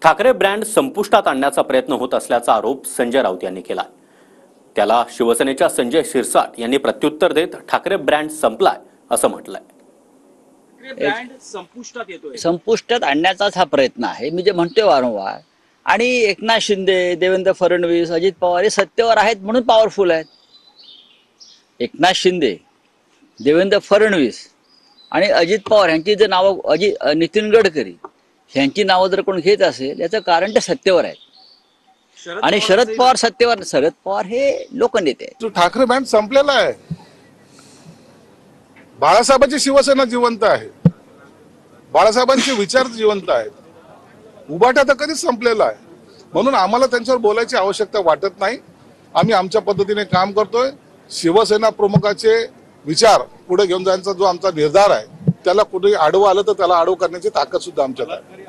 Thackeray brand संपुष्टात आणण्याचा प्रयत्न होत असल्याचा आरोप संजय राऊत यांनी केला। त्याला शिवसेनेच्या संजय शिरसाट यांनी प्रत्युत्तर देत ठाकरे ब्रँड संपलाय असं म्हटलंय। ब्रँड संपुष्टात येतोय, संपुष्टात आणण्याचाच हा प्रयत्न आहे। मी जे म्हणतोय वारंवार, आणि एकनाथ शिंदे, देवेंद्र फडणवीस, अजित पवार हे सत्तेवर आहेत म्हणून पॉवरफुल आहेत। एकनाथ शिंदे, देवेंद्र फडणवीस आणि अजित पवार यांची जर नावं, नितीन गडकरी यांची नावं जर कोण घेत असेल याचं कारण ते सत्तेवर आहेत। आणि शरद पवार सत्तेवर, शरद पवार हे लोकनेते आहेत। ठाकरे ब्रँड संपलेला आहे। बाळासाहेबांची शिवसेना जिवंत आहे, बाळासाहेबांचे विचार जिवंत आहेत। उभाटा तर कधीच संपलेला आहे, म्हणून आम्हाला त्यांच्यावर बोलायची आवश्यकता वाटत नाही। आम्ही आमच्या पद्धतीने काम करतोय। शिवसेना प्रमुखाचे विचार पुढे घेऊन जाण्याचा जो आमचा निर्धार आहे, त्याला कुठेही आडवं आलं तर त्याला आडवं करण्याची ताकद सुद्धा आमच्यात आहे।